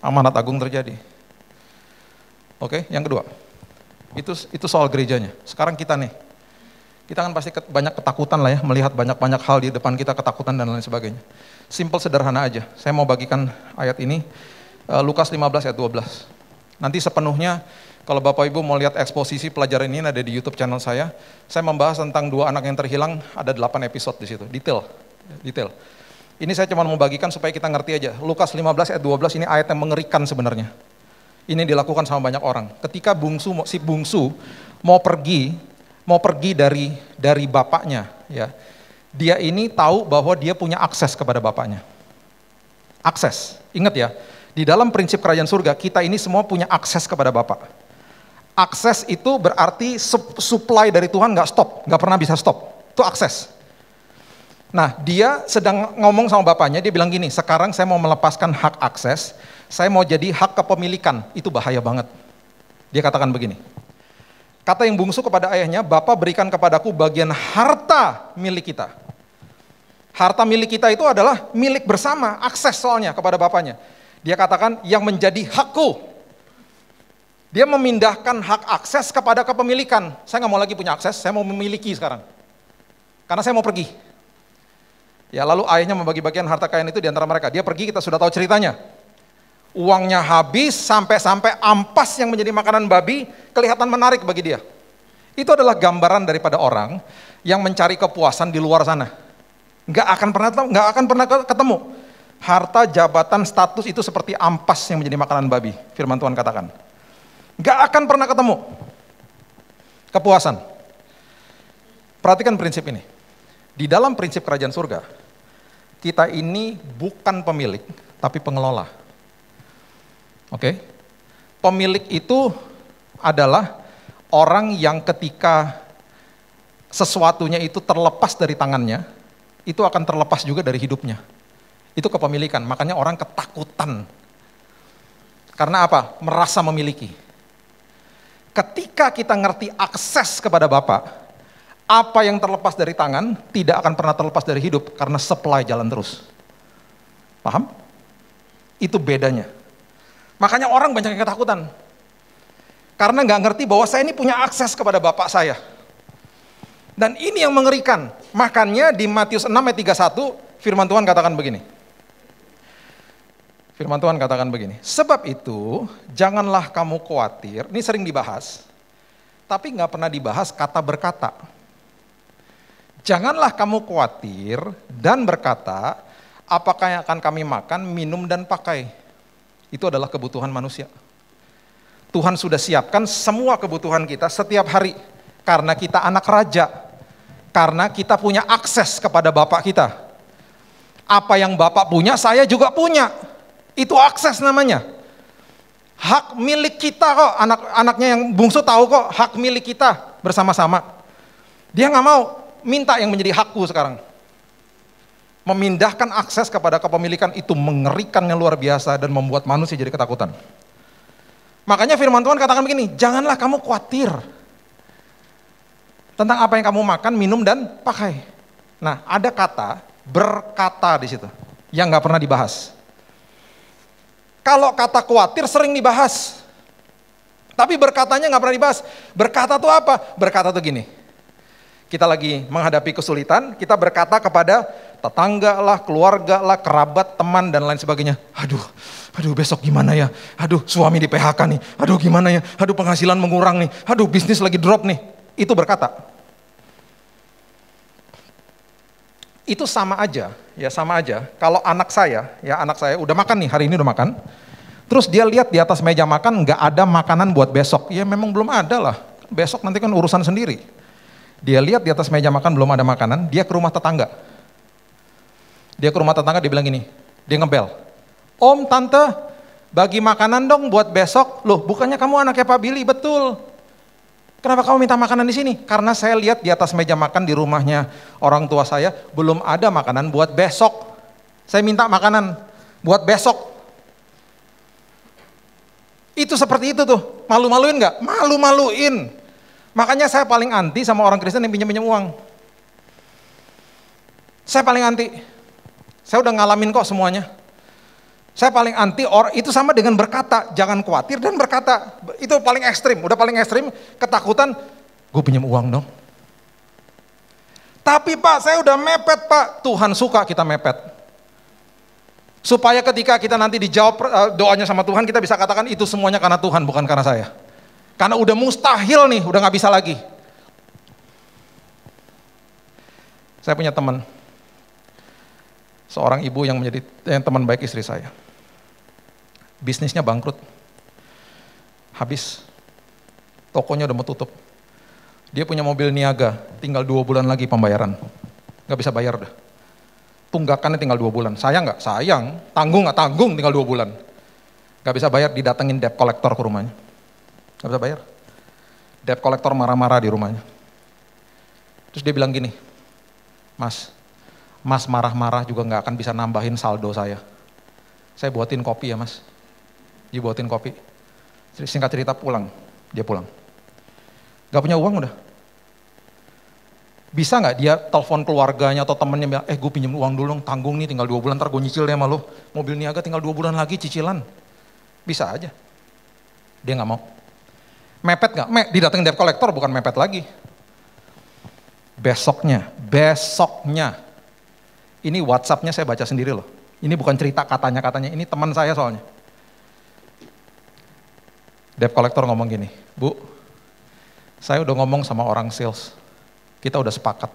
Amanat agung terjadi. Oke, yang kedua. Itu soal gerejanya. Sekarang kita nih. Kita kan pasti banyak ketakutan lah ya, melihat banyak-banyak hal di depan kita, ketakutan dan lain sebagainya. Simple, sederhana aja. Saya mau bagikan ayat ini, Lukas 15 ayat 12. Nanti sepenuhnya, kalau Bapak Ibu mau lihat eksposisi pelajaran ini ada di YouTube channel saya membahas tentang 2 anak yang terhilang, ada 8 episode di situ, detail. Ini saya cuma mau bagikan supaya kita ngerti aja. Lukas 15 ayat 12 ini ayat yang mengerikan sebenarnya. Ini dilakukan sama banyak orang. Ketika si bungsu mau pergi dari bapaknya, ya. Dia ini tahu bahwa dia punya akses kepada bapaknya. Akses. Ingat ya, di dalam prinsip kerajaan surga kita ini semua punya akses kepada Bapa. Akses itu berarti supply dari Tuhan nggak stop, nggak pernah bisa stop. Itu akses. Nah, dia sedang ngomong sama bapaknya, dia bilang gini, sekarang saya mau melepaskan hak akses, saya mau jadi hak kepemilikan. Itu bahaya banget. Dia katakan begini, kata yang bungsu kepada ayahnya, Bapa berikan kepadaku bagian harta milik kita. Harta milik kita itu adalah milik bersama, akses soalnya kepada bapaknya. Dia katakan, yang menjadi hakku. Dia memindahkan hak akses kepada kepemilikan. Saya nggak mau lagi punya akses, saya mau memiliki sekarang. Karena saya mau pergi. Ya, lalu ayahnya membagi bagian harta kekayaan itu di antara mereka. Dia pergi, kita sudah tahu ceritanya. Uangnya habis sampai ampas yang menjadi makanan babi kelihatan menarik bagi dia. Itu adalah gambaran daripada orang yang mencari kepuasan di luar sana. Nggak akan pernah ketemu. Harta, jabatan, status itu seperti ampas yang menjadi makanan babi. Firman Tuhan katakan. Nggak akan pernah ketemu kepuasan. Perhatikan prinsip ini. Di dalam prinsip kerajaan surga, kita ini bukan pemilik, tapi pengelola. Oke? Pemilik itu adalah orang yang ketika sesuatunya itu terlepas dari tangannya, itu akan terlepas juga dari hidupnya. Itu kepemilikan, makanya orang ketakutan. Karena apa? Merasa memiliki. Ketika kita ngerti akses kepada Bapa, apa yang terlepas dari tangan tidak akan pernah terlepas dari hidup karena supply jalan terus. Paham? Itu bedanya. Makanya orang banyak yang ketakutan. Karena nggak ngerti bahwa saya ini punya akses kepada Bapak saya. Dan ini yang mengerikan. Makanya di Matius 6 ayat 31 firman Tuhan katakan begini. Firman Tuhan katakan begini. Sebab itu janganlah kamu khawatir. Ini sering dibahas. Tapi nggak pernah dibahas kata berkata. Janganlah kamu khawatir dan berkata, apakah yang akan kami makan, minum, dan pakai. Itu adalah kebutuhan manusia. Tuhan sudah siapkan semua kebutuhan kita setiap hari. Karena kita anak raja. Karena kita punya akses kepada Bapa kita. Apa yang Bapak punya, saya juga punya. Itu akses namanya. Hak milik kita kok, anak-anaknya yang bungsu tahu kok, hak milik kita bersama-sama. Dia nggak mau, minta yang menjadi hakku sekarang. Memindahkan akses kepada kepemilikan itu mengerikan yang luar biasa dan membuat manusia jadi ketakutan. Makanya firman Tuhan katakan begini, janganlah kamu khawatir tentang apa yang kamu makan, minum, dan pakai. Nah, ada kata berkata di situ yang nggak pernah dibahas. Kalau kata khawatir sering dibahas, tapi berkatanya nggak pernah dibahas. Berkata itu apa? Berkata itu gini, kita lagi menghadapi kesulitan, kita berkata kepada tetangga lah, keluarga lah, kerabat, teman, dan lain sebagainya. Aduh besok gimana ya? Aduh suami di PHK nih. Aduh gimana ya? Aduh penghasilan mengurang nih. Aduh bisnis lagi drop nih. Itu berkata. Itu sama aja, ya sama aja. Kalau anak saya udah makan nih, hari ini udah makan. Terus dia lihat di atas meja makan nggak ada makanan buat besok. Ya memang belum ada lah. Besok nanti kan urusan sendiri. Dia lihat di atas meja makan belum ada makanan, dia ke rumah tetangga. Dia bilang gini, dia ngebel. Om, tante, bagi makanan dong buat besok. Loh, bukannya kamu anaknya Pak Billy? Betul. Kenapa kamu minta makanan di sini? Karena saya lihat di atas meja makan di rumahnya orang tua saya belum ada makanan buat besok. Saya minta makanan buat besok. Itu seperti itu tuh. Malu-maluin nggak? Malu-maluin. Makanya saya paling anti sama orang Kristen yang pinjam-pinjam uang. Saya paling anti. Saya udah ngalamin kok semuanya. Saya paling anti, itu sama dengan berkata, jangan khawatir dan berkata. Itu paling ekstrim, udah paling ekstrim, ketakutan, gue pinjam uang dong. Tapi Pak, saya udah mepet Pak. Tuhan suka kita mepet. Supaya ketika kita nanti dijawab doanya sama Tuhan, kita bisa katakan itu semuanya karena Tuhan, bukan karena saya. Karena udah mustahil nih, udah gak bisa lagi. Saya punya teman, seorang ibu yang menjadi teman baik istri saya. Bisnisnya bangkrut, habis, tokonya udah mau tutup. Dia punya mobil niaga, tinggal 2 bulan lagi pembayaran, nggak bisa bayar udah. Tunggakannya tinggal 2 bulan, sayang nggak? Sayang, tanggung nggak? Tanggung, tinggal 2 bulan. Nggak bisa bayar, didatengin debt collector ke rumahnya, nggak bisa bayar. Debt collector marah-marah di rumahnya. Terus dia bilang gini, Mas marah-marah juga nggak akan bisa nambahin saldo saya. Saya buatin kopi ya Mas. Dia buatin kopi. Singkat cerita pulang, dia pulang. Gak punya uang udah. Bisa nggak dia telepon keluarganya atau temennya bilang, gue pinjem uang dulu dong, tanggung nih tinggal 2 bulan, ntar gue nyicil deh sama lo. Mobil niaga tinggal 2 bulan lagi cicilan. Bisa aja. Dia nggak mau. Mepet nggak? Didatengin debt collector bukan mepet lagi. Besoknya. Ini WhatsApp-nya saya baca sendiri loh. Ini bukan cerita katanya, ini teman saya soalnya. Debt collector ngomong gini, Bu, saya udah ngomong sama orang sales, kita udah sepakat.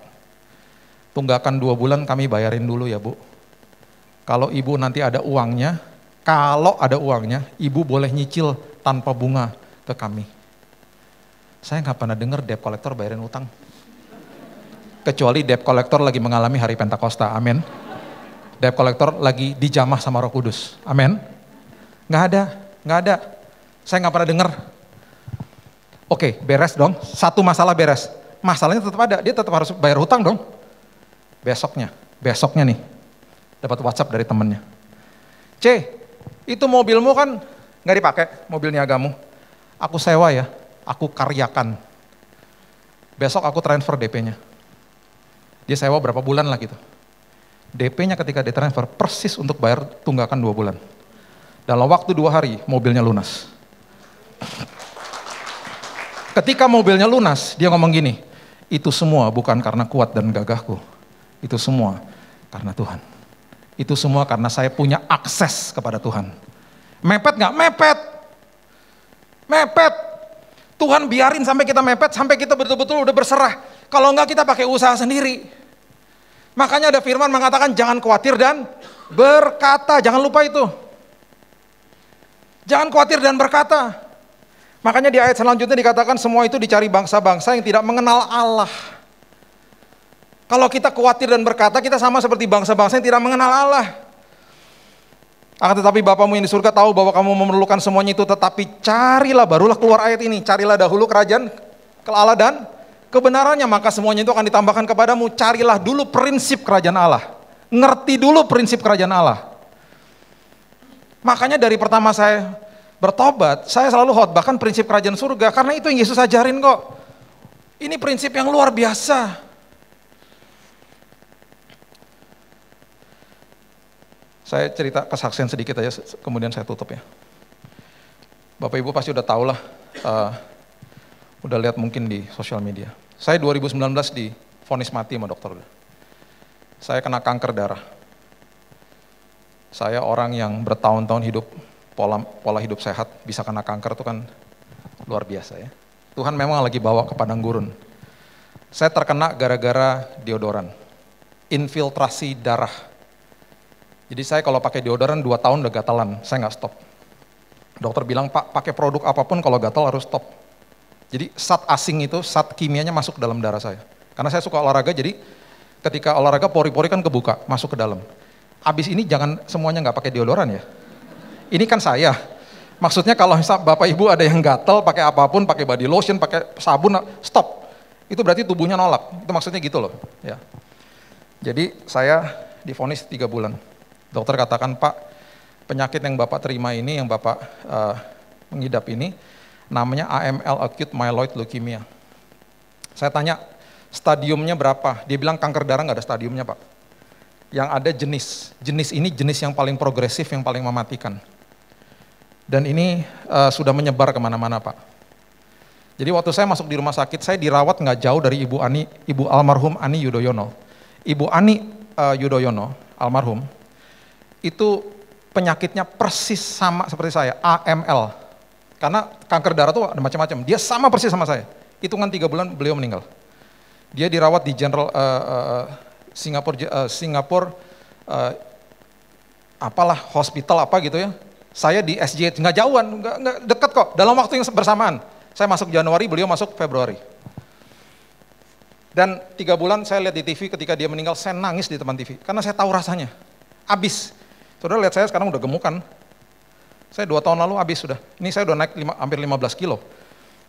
Tunggakan 2 bulan kami bayarin dulu ya Bu. Kalau ibu nanti ada uangnya, ibu boleh nyicil tanpa bunga ke kami. Saya nggak pernah dengar debt collector bayarin utang. Kecuali debt collector lagi mengalami hari Pentakosta, amin. Debt collector lagi dijamah sama Roh Kudus, amin. Nggak ada. Saya nggak pernah dengar. Oke, beres dong. Satu masalah beres. Masalahnya tetap ada, dia tetap harus bayar hutang dong. Besoknya nih, dapat WhatsApp dari temennya. Itu mobilmu kan nggak dipakai, mobil niagamu. Aku sewa ya, aku karyakan. Besok aku transfer DP-nya. Dia sewa berapa bulan lah gitu. DP-nya ketika ditransfer persis untuk bayar tunggakan 2 bulan. Dalam waktu 2 hari mobilnya lunas. Ketika mobilnya lunas, dia ngomong gini, itu semua bukan karena kuat dan gagahku. Itu semua karena Tuhan. Itu semua karena saya punya akses kepada Tuhan. Mepet nggak? Mepet. Tuhan biarin sampai kita mepet, sampai kita betul-betul udah berserah. Kalau enggak kita pakai usaha sendiri. Makanya ada firman mengatakan jangan khawatir dan berkata. Jangan lupa itu. Jangan khawatir dan berkata. Makanya di ayat selanjutnya dikatakan semua itu dicari bangsa-bangsa yang tidak mengenal Allah. Kalau kita khawatir dan berkata, kita sama seperti bangsa-bangsa yang tidak mengenal Allah. Akan tetapi Bapamu yang di surga tahu bahwa kamu memerlukan semuanya itu, tetapi carilah, barulah keluar ayat ini, carilah dahulu kerajaan Allah dan kebenarannya, maka semuanya itu akan ditambahkan kepadamu. Carilah dulu prinsip kerajaan Allah. Ngerti dulu prinsip kerajaan Allah. Makanya dari pertama saya bertobat, saya selalu khotbahkan prinsip kerajaan surga, karena itu yang Yesus ajarin kok. Ini prinsip yang luar biasa. Saya cerita kesaksian sedikit aja, kemudian saya tutup ya. Bapak Ibu pasti udah tahu lah, udah lihat mungkin di sosial media. Saya 2019 divonis mati sama dokter. Saya kena kanker darah. Saya orang yang bertahun-tahun hidup pola hidup sehat, bisa kena kanker itu kan luar biasa ya. Tuhan memang lagi bawa ke padang gurun. Saya terkena gara-gara deodoran, infiltrasi darah. Jadi saya kalau pakai deodoran 2 tahun udah gatalan, saya nggak stop. Dokter bilang, Pak, pakai produk apapun kalau gatal harus stop. Jadi zat asing itu, zat kimianya masuk ke dalam darah saya. Karena saya suka olahraga, jadi ketika olahraga pori-pori kan kebuka, masuk ke dalam. Abis ini jangan semuanya nggak pakai deodoran ya. Ini kan saya. Maksudnya kalau misal Bapak Ibu ada yang gatal, pakai apapun, pakai body lotion, pakai sabun, stop. Itu berarti tubuhnya nolak. Itu maksudnya gitu loh. Ya. Jadi saya divonis 3 bulan. Dokter katakan, Pak, penyakit yang Bapak terima ini, yang Bapak mengidap ini, namanya AML, Acute Myeloid Leukemia. Saya tanya, stadiumnya berapa? Dia bilang kanker darah nggak ada stadiumnya, Pak. Yang ada jenis ini jenis yang paling progresif, yang paling mematikan. Dan ini sudah menyebar kemana-mana, Pak. Jadi waktu saya masuk di rumah sakit, saya dirawat nggak jauh dari Ibu almarhum Ani Yudhoyono. Ibu Ani Yudhoyono, almarhum, itu penyakitnya persis sama seperti saya, AML. Karena kanker darah tuh ada macam-macam. Dia sama persis sama saya. Hitungan 3 bulan beliau meninggal. Dia dirawat di General Singapore apalah hospital apa gitu ya. Saya di SJ, nggak jauhan, nggak deket kok. Dalam waktu yang bersamaan. Saya masuk Januari, beliau masuk Februari. Dan 3 bulan saya lihat di TV ketika dia meninggal, saya nangis di depan TV. Karena saya tahu rasanya. Abis. Saudara lihat saya sekarang udah gemukan. Saya 2 tahun lalu habis sudah. Ini saya udah naik hampir 15 kilo.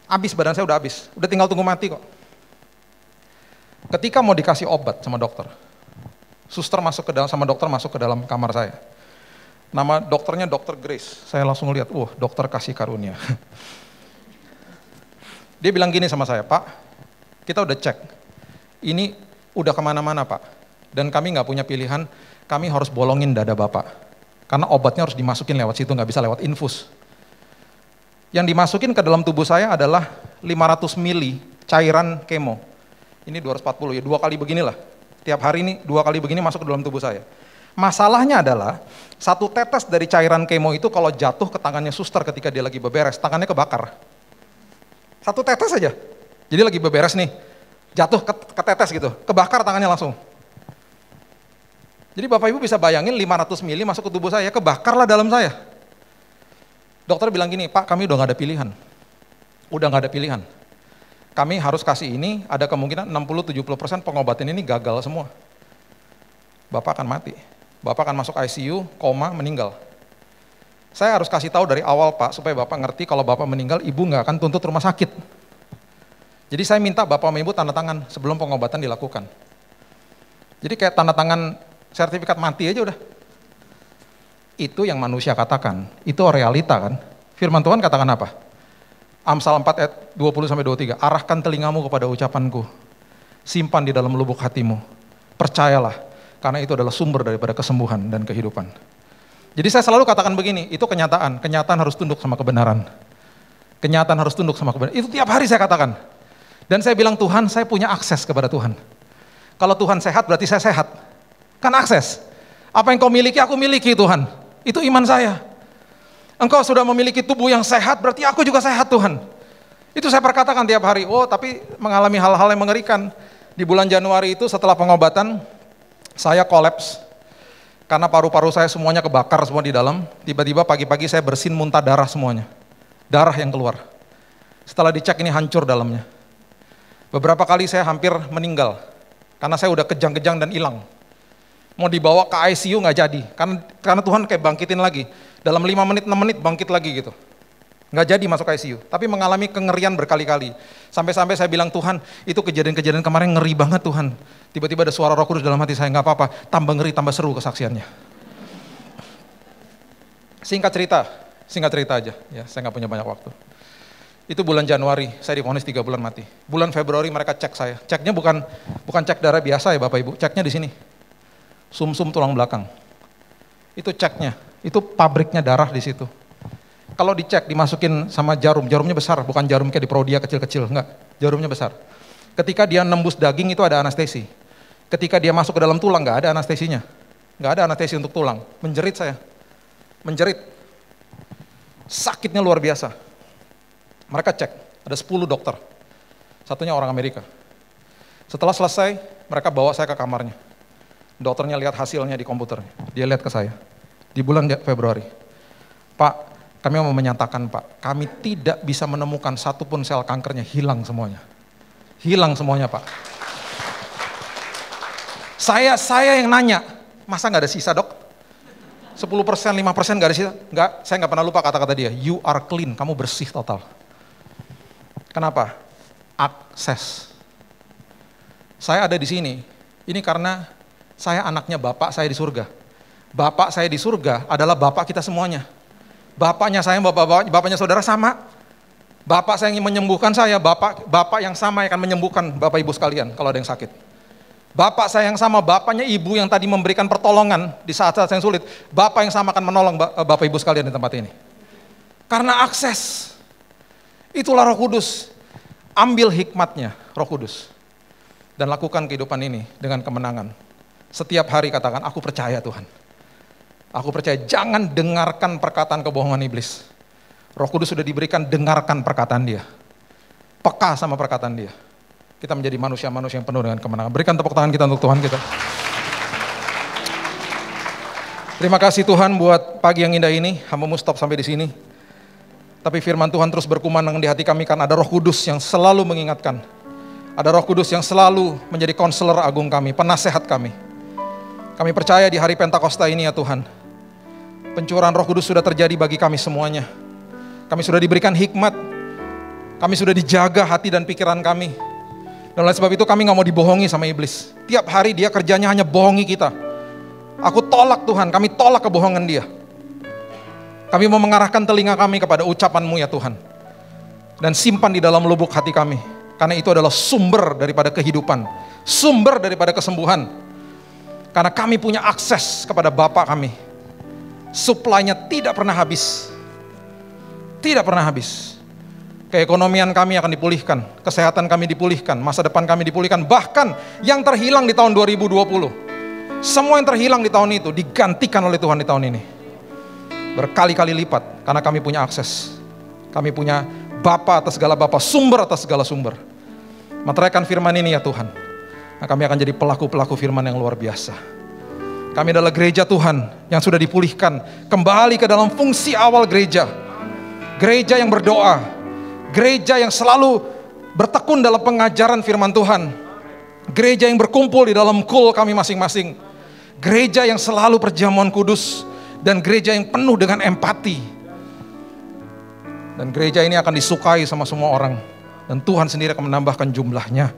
Habis, badan saya udah habis. Udah tinggal tunggu mati kok. Ketika mau dikasih obat sama dokter, suster masuk ke dalam, sama dokter masuk ke dalam kamar saya. Nama dokternya Dr. Grace. Saya langsung lihat, dokter kasih karunia. Dia bilang gini sama saya, Pak, kita udah cek. Ini udah kemana-mana, Pak. Dan kami nggak punya pilihan, kami harus bolongin dada Bapak. Karena obatnya harus dimasukin lewat situ, nggak bisa lewat infus. Yang dimasukin ke dalam tubuh saya adalah 500 mili cairan kemo. Ini 240 ya, 2 kali beginilah. Tiap hari ini 2 kali begini masuk ke dalam tubuh saya. Masalahnya adalah, 1 tetes dari cairan kemo itu kalau jatuh ke tangannya suster ketika dia lagi beberes, tangannya kebakar. 1 tetes aja. Jadi lagi beberes nih, jatuh ke tetes gitu, kebakar tangannya langsung. Jadi Bapak Ibu bisa bayangin 500 mili masuk ke tubuh saya, kebakarlah dalam saya. Dokter bilang gini, Pak, kami udah gak ada pilihan. Udah gak ada pilihan. Kami harus kasih ini, ada kemungkinan 60-70% pengobatan ini gagal semua. Bapak akan mati. Bapak akan masuk ICU, koma, meninggal. Saya harus kasih tahu dari awal, Pak, supaya Bapak ngerti kalau Bapak meninggal, Ibu gak akan tuntut rumah sakit. Jadi saya minta Bapak sama Ibu tanda tangan sebelum pengobatan dilakukan. Jadi kayak tanda tangan sertifikat mati aja udah. Itu yang manusia katakan, itu realita kan. Firman Tuhan katakan apa? Amsal 4 ayat 20-23, arahkan telingamu kepada ucapanku, simpan di dalam lubuk hatimu, percayalah, karena itu adalah sumber daripada kesembuhan dan kehidupan. Jadi saya selalu katakan begini, itu kenyataan harus tunduk sama kebenaran. Kenyataan harus tunduk sama kebenaran, itu tiap hari saya katakan. Dan saya bilang, Tuhan, saya punya akses kepada Tuhan. Kalau Tuhan sehat, berarti saya sehat. Kan akses. Apa yang kau miliki, aku miliki Tuhan. Itu iman saya. Engkau sudah memiliki tubuh yang sehat, berarti aku juga sehat Tuhan. Itu saya perkatakan tiap hari. Tapi mengalami hal-hal yang mengerikan. Di bulan Januari itu setelah pengobatan, saya kolaps. Karena paru-paru saya semuanya kebakar semua di dalam. Tiba-tiba pagi-pagi saya bersin muntah darah semuanya. Darah yang keluar. Setelah dicek ini hancur dalamnya. Beberapa kali saya hampir meninggal. karena saya udah kejang-kejang dan hilang. Mau dibawa ke ICU nggak jadi, karena Tuhan kayak bangkitin lagi. Dalam 5 menit, 6 menit bangkit lagi gitu. Nggak jadi masuk ICU, tapi mengalami kengerian berkali-kali. Sampai-sampai saya bilang, Tuhan, itu kejadian-kejadian kemarin ngeri banget Tuhan. Tiba-tiba ada suara Roh Kudus dalam hati saya, nggak apa-apa, tambah ngeri, tambah seru kesaksiannya. Singkat cerita aja, ya saya nggak punya banyak waktu. Itu bulan Januari, saya divonis 3 bulan mati. Bulan Februari mereka cek saya. Ceknya bukan cek darah biasa ya Bapak Ibu, ceknya di sini. Sumsum tulang belakang. Itu ceknya, itu pabriknya darah di situ. Kalau dicek, dimasukin sama jarumnya besar, bukan jarum kayak di Prodia kecil-kecil, enggak, jarumnya besar. Ketika dia nembus daging itu ada anestesi. Ketika dia masuk ke dalam tulang, enggak ada anestesinya. Enggak ada anestesi untuk tulang. Menjerit saya, menjerit. Sakitnya luar biasa. Mereka cek, ada 10 dokter. Satunya orang Amerika. Setelah selesai, mereka bawa saya ke kamarnya. Dokternya lihat hasilnya di komputernya. Dia lihat ke saya. Di bulan Februari. Pak, kami mau menyatakan Pak, kami tidak bisa menemukan satupun sel kankernya, hilang semuanya. Hilang semuanya Pak. Saya yang nanya, masa nggak ada sisa dok? 10%, 5% nggak ada sisa? Nggak, saya nggak pernah lupa kata-kata dia, you are clean, kamu bersih total. Kenapa? Akses. Saya ada di sini, ini karena saya anaknya bapak saya di surga. Bapak saya di surga adalah bapak kita semuanya. Bapaknya saya, bapaknya saudara sama. Bapak saya yang menyembuhkan saya, bapak yang sama yang akan menyembuhkan Bapak Ibu sekalian kalau ada yang sakit. Bapak saya yang sama, bapaknya ibu yang tadi memberikan pertolongan di saat-saat yang sulit. Bapak yang sama akan menolong Bapak Ibu sekalian di tempat ini. Karena akses. Itulah Roh Kudus. Ambil hikmatnya Roh Kudus. Dan lakukan kehidupan ini dengan kemenangan. Setiap hari katakan, aku percaya Tuhan. Aku percaya, jangan dengarkan perkataan kebohongan iblis. Roh Kudus sudah diberikan, dengarkan perkataan dia. Peka sama perkataan dia. Kita menjadi manusia-manusia yang penuh dengan kemenangan. Berikan tepuk tangan kita untuk Tuhan kita. Terima kasih Tuhan buat pagi yang indah ini. Hamba-Mu stop sampai di sini. Tapi firman Tuhan terus berkumandang di hati kami, karena ada Roh Kudus yang selalu mengingatkan. Ada Roh Kudus yang selalu menjadi konselor agung kami, penasehat kami. Kami percaya di hari Pentakosta ini ya Tuhan, pencurahan Roh Kudus sudah terjadi bagi kami semuanya. Kami sudah diberikan hikmat, kami sudah dijaga hati dan pikiran kami. Dan oleh sebab itu kami gak mau dibohongi sama iblis. Tiap hari dia kerjanya hanya bohongi kita. Aku tolak Tuhan, kami tolak kebohongan dia. Kami mau mengarahkan telinga kami kepada ucapan-Mu ya Tuhan. Dan simpan di dalam lubuk hati kami. Karena itu adalah sumber daripada kehidupan. Sumber daripada kesembuhan. Karena kami punya akses kepada Bapa kami. Supply-nya tidak pernah habis. Tidak pernah habis. Keekonomian kami akan dipulihkan. Kesehatan kami dipulihkan. Masa depan kami dipulihkan. Bahkan yang terhilang di tahun 2020. Semua yang terhilang di tahun itu digantikan oleh Tuhan di tahun ini. Berkali-kali lipat, karena kami punya akses. Kami punya Bapa atas segala Bapa, sumber atas segala sumber. Meteraikan firman ini ya Tuhan. Nah, kami akan jadi pelaku-pelaku firman yang luar biasa. Kami adalah gereja Tuhan yang sudah dipulihkan. Kembali ke dalam fungsi awal gereja. Gereja yang berdoa. Gereja yang selalu bertekun dalam pengajaran firman Tuhan. Gereja yang berkumpul di dalam kul kami masing-masing. Gereja yang selalu perjamuan kudus. Dan gereja yang penuh dengan empati. Dan gereja ini akan disukai sama semua orang. Dan Tuhan sendiri akan menambahkan jumlahnya.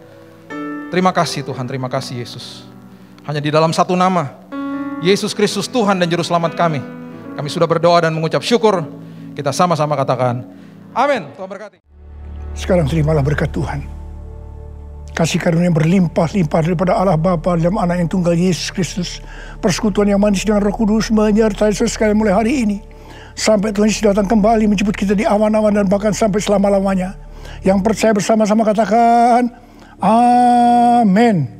Terima kasih Tuhan, terima kasih Yesus. Hanya di dalam satu nama, Yesus Kristus Tuhan dan Juru Selamat kami. Kami sudah berdoa dan mengucap syukur. Kita sama-sama katakan, amin. Tuhan berkati. Sekarang terimalah berkat Tuhan. Kasih karunia berlimpah-limpah daripada Allah Bapa dalam Anak yang tunggal Yesus Kristus. Persekutuan yang manis dengan Roh Kudus menyertai sekalian mulai hari ini. Sampai Tuhan Yesus datang kembali menjemput kita di awan-awan dan bahkan sampai selama-lamanya. Yang percaya bersama-sama katakan, amin.